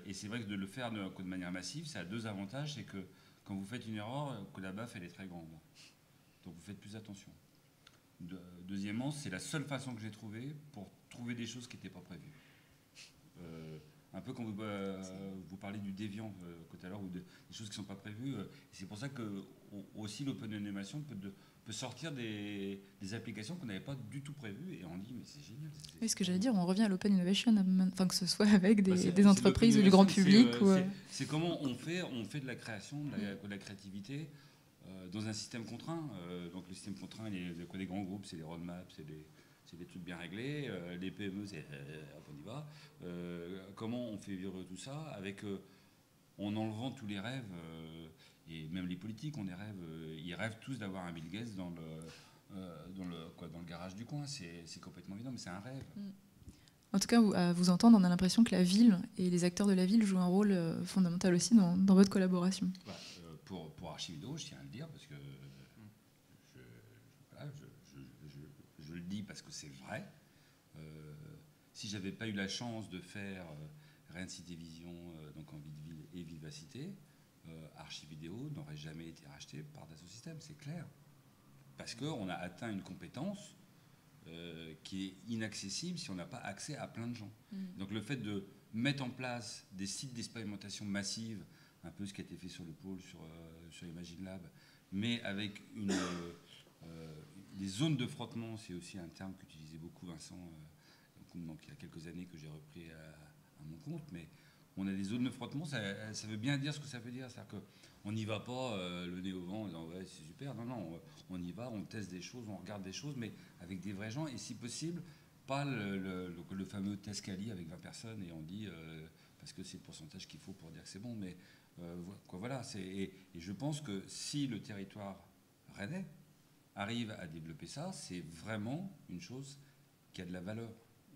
Et c'est vrai que de le faire de manière massive, ça a 2 avantages. C'est que quand vous faites une erreur, que la baffe, elle est très grande. Donc vous faites plus attention. Deuxièmement, c'est la seule façon que j'ai trouvée pour trouver des choses qui n'étaient pas prévues. Un peu quand vous parlez du déviant tout à l'heure, ou des choses qui ne sont pas prévues. C'est pour ça que aussi l'open innovation peut sortir des applications qu'on n'avait pas du tout prévues, et on dit mais c'est génial. Oui, ce que j'allais dire, on revient à l'open innovation, enfin, que ce soit avec des entreprises ou du grand public. C'est comment on fait de la création, de la créativité dans un système contraint. Donc le système contraint, il y a quoi, des grands groupes, c'est des roadmaps, c'est des trucs bien réglés. Les PME, c'est hop, on y va. Comment on fait vivre tout ça en enlevant tous les rêves, et même les politiques ont des rêves. Ils rêvent tous d'avoir un Bill Gates dans le garage du coin. C'est complètement évident, mais c'est un rêve. En tout cas, à vous entendre, on a l'impression que la ville et les acteurs de la ville jouent un rôle fondamental aussi dans votre collaboration. Pour Archividéo, je tiens à le dire, parce que je le dis parce que c'est vrai. Si je n'avais pas eu la chance de faire Rennes Cité Vision, donc Envie de Ville et Vivacité, Archividéo n'aurait jamais été racheté par Dassault Systèmes, c'est clair. Parce qu'on a atteint une compétence qui est inaccessible si on n'a pas accès à plein de gens. Donc le fait de mettre en place des sites d'expérimentation massive, un peu ce qui a été fait sur le pôle, sur Imagine Lab, mais avec des zones de frottement, c'est aussi un terme qu'utilisait beaucoup Vincent, donc il y a quelques années que j'ai repris à mon compte, mais on a des zones de frottement, ça veut bien dire ce que ça veut dire, c'est-à-dire qu'on n'y va pas le nez au vent en disant ouais c'est super, non, on y va, on teste des choses, on regarde des choses, mais avec des vrais gens, et si possible, pas le fameux test quali avec 20 personnes, et on dit, parce que c'est le pourcentage qu'il faut pour dire que c'est bon, mais voilà, et je pense que si le territoire rennais arrive à développer ça, c'est vraiment une chose qui a de la valeur,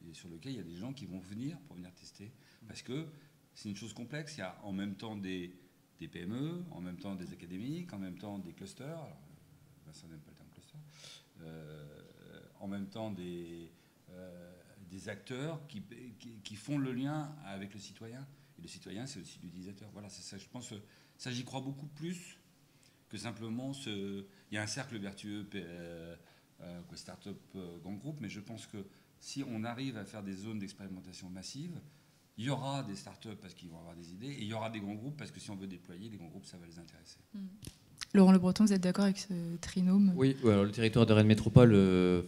et sur lequel il y a des gens qui vont venir pour venir tester, parce que c'est une chose complexe. Il y a en même temps des PME, en même temps des académiques, en même temps des clusters. Alors, Vincent n'aime pas le terme cluster. En même temps des acteurs qui font le lien avec le citoyen. Et le citoyen, c'est aussi l'utilisateur. Voilà, c'est ça. Je pense que ça, j'y crois beaucoup plus que simplement il y a un cercle vertueux start-up, grand groupe, mais je pense que si on arrive à faire des zones d'expérimentation massive, il y aura des startups parce qu'ils vont avoir des idées, et il y aura des grands groupes parce que si on veut déployer, les grands groupes, ça va les intéresser. Laurent Le Breton, vous êtes d'accord avec ce trinôme ? Oui, alors le territoire de Rennes Métropole,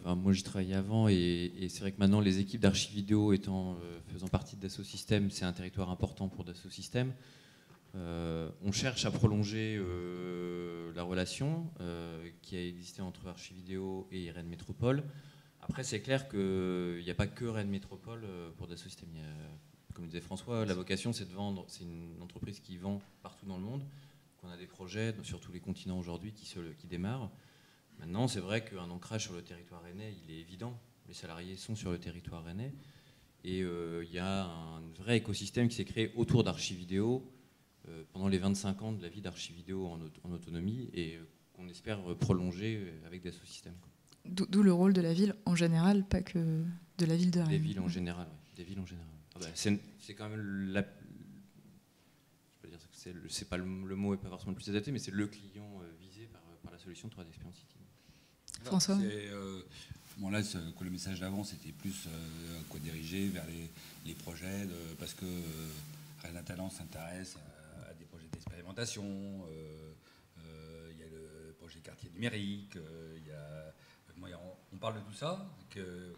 moi j'y travaillais avant, et c'est vrai que maintenant les équipes d'Archividéo faisant partie de Dassault Systèmes, c'est un territoire important pour Dassault Systèmes. On cherche à prolonger la relation qui a existé entre Archividéo et Rennes Métropole. Après, c'est clair qu'il n'y a pas que Rennes Métropole pour Dassault Systèmes. Comme disait François, la vocation, c'est de vendre. C'est une entreprise qui vend partout dans le monde. On a des projets sur tous les continents aujourd'hui qui démarrent. Maintenant, c'est vrai qu'un ancrage sur le territoire rennais, il est évident. Les salariés sont sur le territoire rennais. Et il y a un vrai écosystème qui s'est créé autour d'Archividéo pendant les 25 ans de la vie d'Archividéo en autonomie, et qu'on espère prolonger avec Dassault Systèmes. D'où le rôle de la ville en général, pas que de la ville de Rennes. Des villes en général, oui. Des villes en général. C'est quand même c'est pas le mot est pas forcément le plus adapté, mais c'est le client visé par la solution 3D Experience City. François. Là, le message d'avant, c'était plus diriger vers les projets, parce que Rennes Talent s'intéresse à des projets d'expérimentation. Il y a le projet quartier numérique. On parle de tout ça.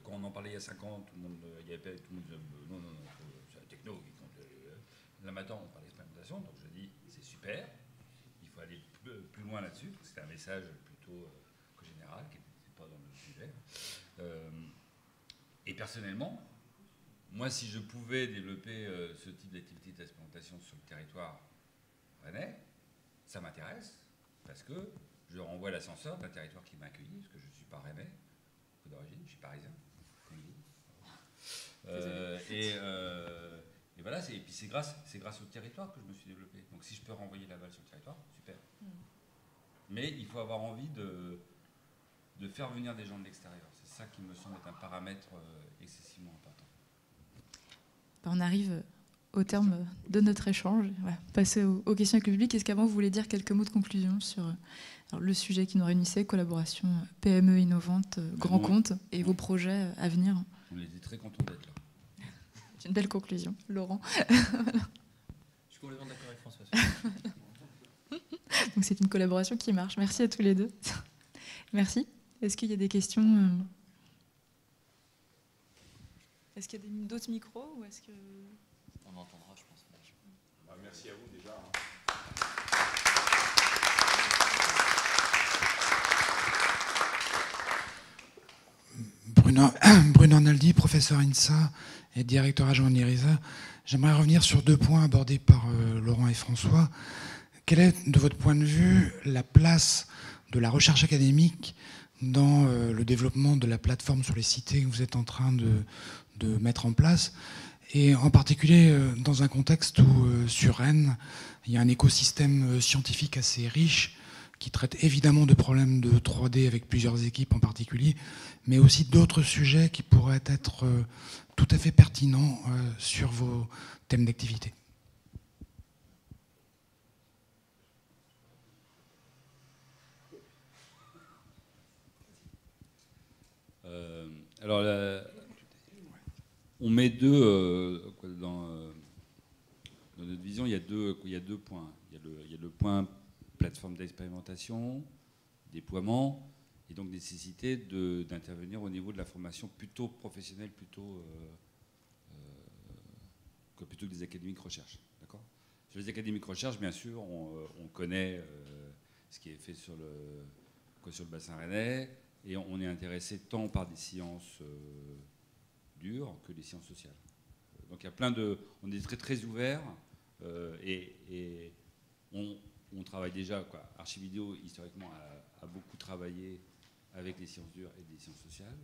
Quand on en parlait il y a 5 ans, tout le monde disait non, c'est la techno qui compte. Là maintenant, on parle d'expérimentation, donc je dis c'est super. Il faut aller plus loin là-dessus. C'était un message plutôt général qui n'était pas dans le sujet. Et personnellement, moi, si je pouvais développer ce type d'activité d'expérimentation sur le territoire rennais, ça m'intéresse, parce que je renvoie l'ascenseur d'un territoire qui m'a accueilli, parce que je ne suis pas rennais d'origine, je suis parisien, comme vous. Et voilà, et puis c'est grâce au territoire que je me suis développé. Donc si je peux renvoyer la balle sur le territoire, super. Mais il faut avoir envie de faire venir des gens de l'extérieur. C'est ça qui me semble être un paramètre excessivement important. On arrive au terme de notre échange. Voilà, passer aux questions avec le public. Est-ce qu'avant, vous voulez dire quelques mots de conclusion sur le sujet qui nous réunissait, collaboration PME innovante, grand compte, et vos projets à venir? On était très contents d'être là. C'est une belle conclusion. Laurent? Je suis complètement d'accord avec François. Donc c'est une collaboration qui marche. Merci à tous les deux. Merci. Est-ce qu'il y a des questions? Est-ce qu'il y a d'autres micros ou est-ce que... On entendra, je pense. Merci à vous déjà. Bruno Arnaldi, professeur INSA et directeur adjoint de l'IRISA. J'aimerais revenir sur 2 points abordés par Laurent et François. Quelle est, de votre point de vue, la place de la recherche académique dans le développement de la plateforme sur les cités que vous êtes en train de mettre en place, et en particulier dans un contexte où sur Rennes, il y a un écosystème scientifique assez riche qui traite évidemment de problèmes de 3D avec plusieurs équipes en particulier, mais aussi d'autres sujets qui pourraient être tout à fait pertinents sur vos thèmes d'activité. Alors, on met deux dans notre vision. Il y a deux points. Il y a le point plateforme d'expérimentation, déploiement, et donc nécessité d'intervenir au niveau de la formation plutôt professionnelle, plutôt que des académiques recherche. D'accord ? Sur les académiques recherche, bien sûr, on connaît ce qui est fait sur le bassin rennais, et on est intéressé tant par des sciences dures que des sciences sociales. Donc il y a on est très très ouvert, et on travaille déjà, quoi. Archividéo, historiquement, a beaucoup travaillé avec les sciences dures et des sciences sociales.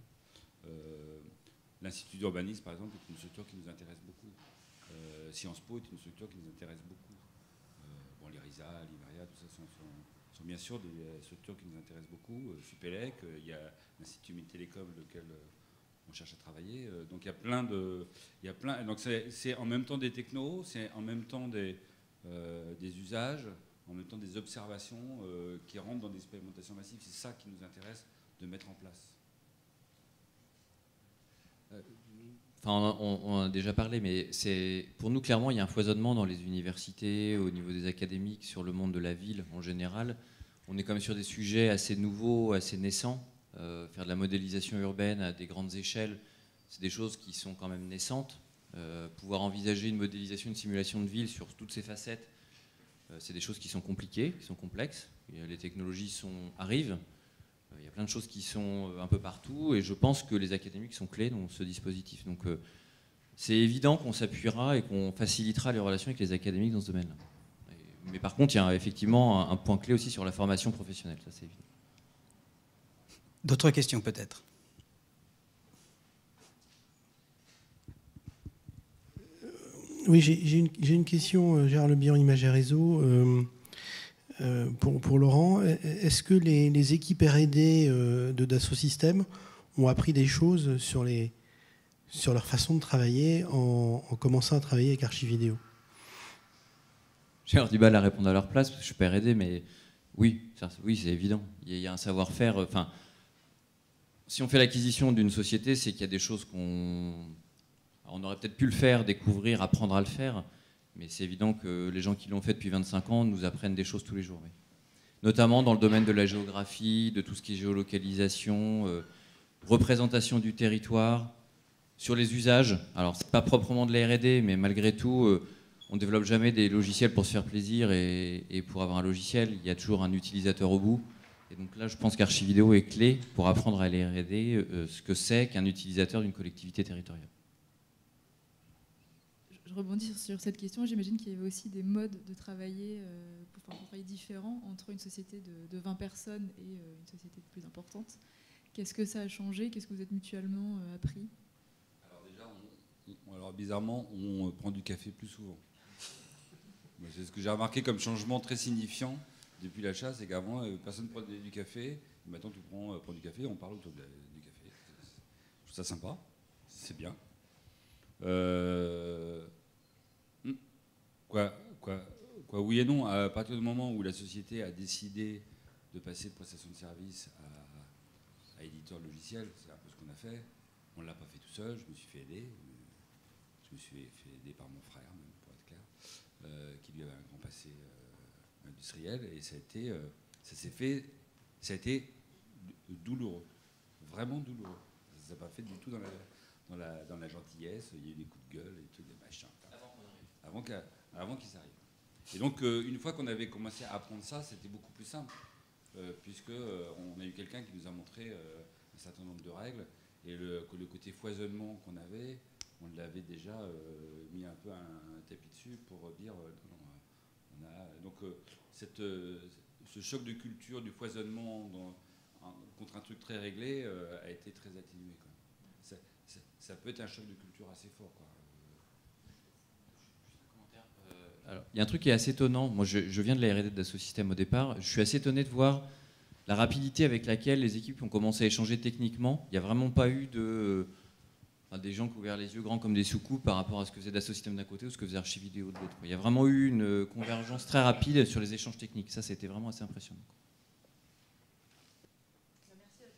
L'Institut d'urbanisme, par exemple, est une structure qui nous intéresse beaucoup. Sciences Po est une structure qui nous intéresse beaucoup. L'IRISA, l'IVERIA, tout ça sont bien sûr des structures qui nous intéressent beaucoup. Supélec, il y a l'Institut Télécom, lequel on cherche à travailler. Donc il y a plein donc c'est en même temps des technos, c'est en même temps des usages, en même temps des observations qui rentrent dans des expérimentations massives. C'est ça qui nous intéresse de mettre en place. Enfin, on a déjà parlé, mais pour nous, clairement, il y a un foisonnement dans les universités, au niveau des académiques, sur le monde de la ville en général. On est quand même sur des sujets assez nouveaux, assez naissants. Faire de la modélisation urbaine à des grandes échelles, c'est des choses qui sont quand même naissantes. Pouvoir envisager une modélisation, une simulation de ville sur toutes ces facettes, c'est des choses qui sont compliquées, qui sont complexes. Les technologies arrivent. Il y a plein de choses qui sont un peu partout, et je pense que les académiques sont clés dans ce dispositif. Donc c'est évident qu'on s'appuiera et qu'on facilitera les relations avec les académiques dans ce domaine-là. Mais par contre, il y a effectivement un point clé aussi sur la formation professionnelle, ça c'est évident. D'autres questions peut-être? Oui, j'ai une question, Gérard Le Bihan, Image et Réseau. Pour Laurent, est-ce que les équipes R&D de Dassault Systèmes ont appris des choses sur leur façon de travailler en commençant à travailler avec Archividéo? J'ai du mal à répondre à leur place parce que je suis pas R&D, mais oui, c'est évident. Il y a un savoir-faire. Enfin, si on fait l'acquisition d'une société, c'est qu'il y a des choses on aurait peut-être pu le faire, découvrir, apprendre à le faire. Mais c'est évident que les gens qui l'ont fait depuis 25 ans nous apprennent des choses tous les jours. Oui. Notamment dans le domaine de la géographie, de tout ce qui est géolocalisation, représentation du territoire, sur les usages. Alors, c'est pas proprement de la R&D, mais malgré tout, on ne développe jamais des logiciels pour se faire plaisir. Et pour avoir un logiciel, il y a toujours un utilisateur au bout. Et donc là, je pense qu'Archividéo est clé pour apprendre à la R&D ce que c'est qu'un utilisateur d'une collectivité territoriale. Je rebondis sur cette question. J'imagine qu'il y avait aussi des modes de travailler, pour travailler différents entre une société de 20 personnes et une société plus importante. Qu'est-ce que ça a changé? Qu'est-ce que vous êtes mutuellement appris? Alors déjà, bizarrement, on prend du café plus souvent. C'est ce que j'ai remarqué comme changement très signifiant depuis l'achat, c'est qu'avant, personne ne prenait du café. Et maintenant, tu prends du café, on parle autour du café. Je trouve ça sympa, c'est bien. Oui et non. À partir du moment où la société a décidé de passer de prestation de service à éditeur de logiciel, c'est un peu ce qu'on a fait. On ne l'a pas fait tout seul, je me suis fait aider. Je me suis fait aider par mon frère, même, pour être clair, qui lui avait un grand passé industriel. Et ça a été douloureux, vraiment douloureux. Ça ne s'est pas fait du tout dans la gentillesse. Il y a eu des coups de gueule, des trucs, des machins. Avant qu'ils arrivent. Et donc, une fois qu'on avait commencé à apprendre ça, c'était beaucoup plus simple, puisqu'on a eu quelqu'un qui nous a montré un certain nombre de règles, et le côté foisonnement qu'on avait, on l'avait déjà mis un peu un tapis dessus pour dire ce choc de culture du foisonnement contre un truc très réglé a été très atténué, quoi. Ça peut être un choc de culture assez fort, quoi. Alors, il y a un truc qui est assez étonnant. Moi, je viens de la R&D d'Assosystèmes au départ. Je suis assez étonné de voir la rapidité avec laquelle les équipes ont commencé à échanger techniquement. Il n'y a vraiment pas eu des gens qui ont ouvert les yeux grands comme des soucoupes par rapport à ce que faisait Dassosystèmes d'un côté ou ce que faisait Archividéo de l'autre. Il y a vraiment eu une convergence très rapide sur les échanges techniques. Ça, c'était vraiment assez impressionnant. Merci à tous.